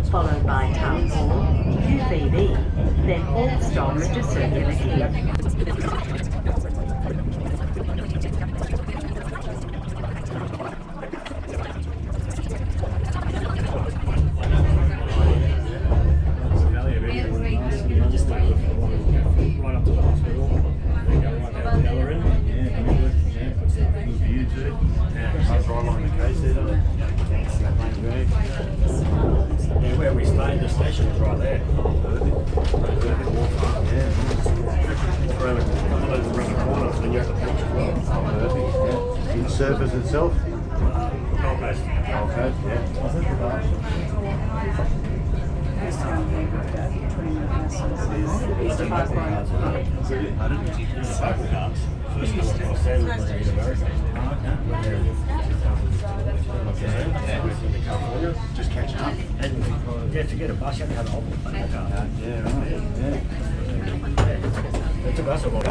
followed by Town Hall, UVB, then all stops to Circular Quay. Where we stayed, the station was right there. Around the corner, so then you have to pitch as well. In the surface itself? Gold Coast. Gold Coast, Just catching up. And yeah, to get a bus, you have to have a whole car. Yeah, right. It took us a while.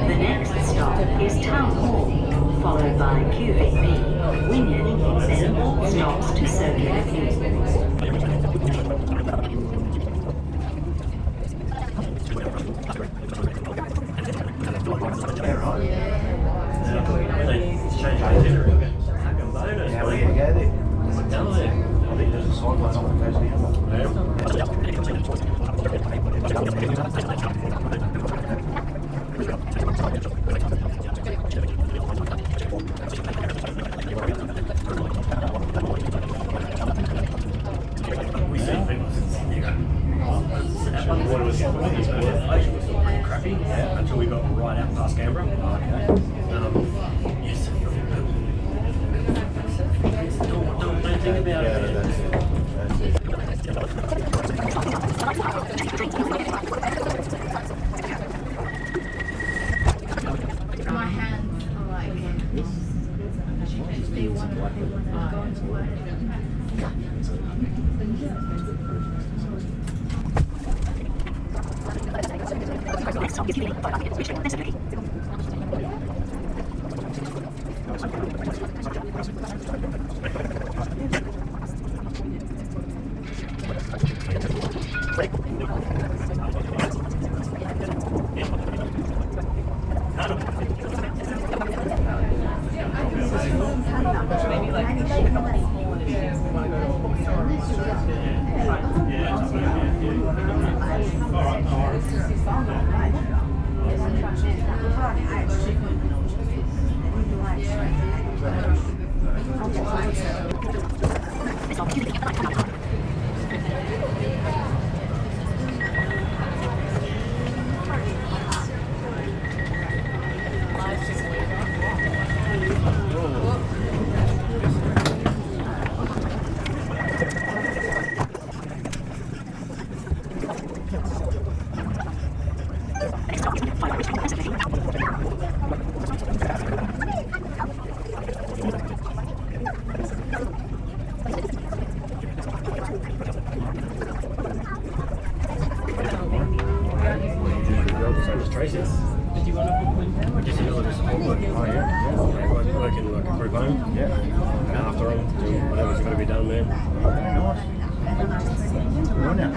The next stop is Town Hall, followed by QVB, Wynyard, then all stops to Circular Quay. How are you going to go there? I think there's a cyclone on the coast now. We see people, the water was still pretty crappy until we got right out past Canberra. Yes. Don't think about it. That's it. My hands are like they want to go into work. places. Did you want to book one? Just a just home work. Oh, yeah. Working like a group home. Yeah. And after them, do whatever's got to be done, man. Okay, nice. Good on ya.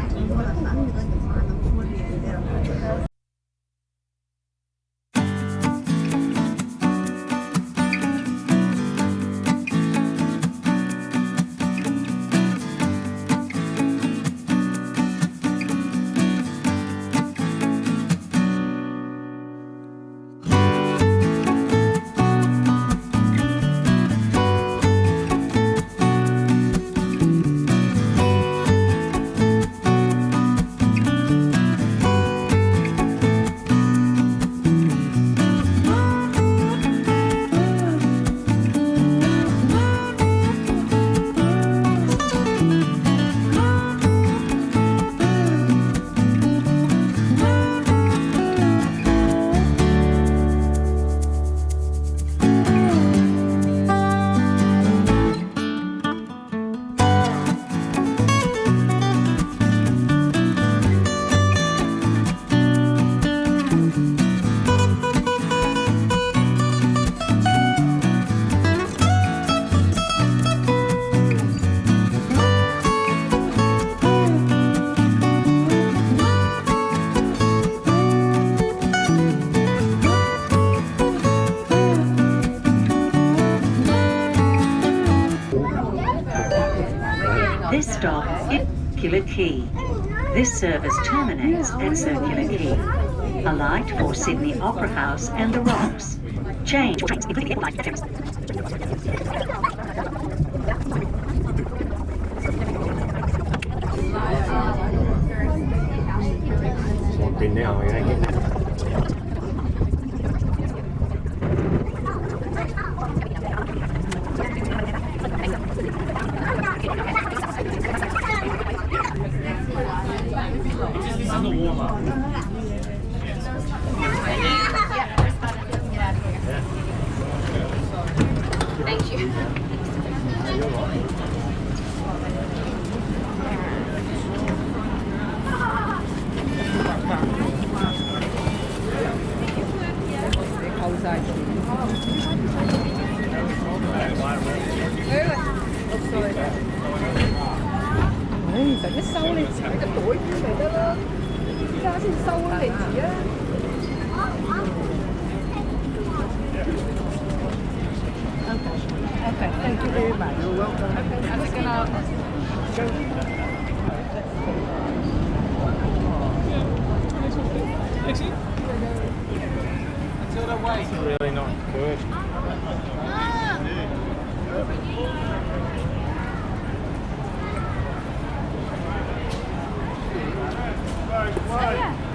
This stop is Circular Quay. This service terminates at Circular Quay. Alight for Sydney Opera House and the Rocks. Change. Walked in now, you ain't getting that. Thank you. Okay, thank you very much. You're welcome. Okay, I'm just gonna go. Really not good. Yeah.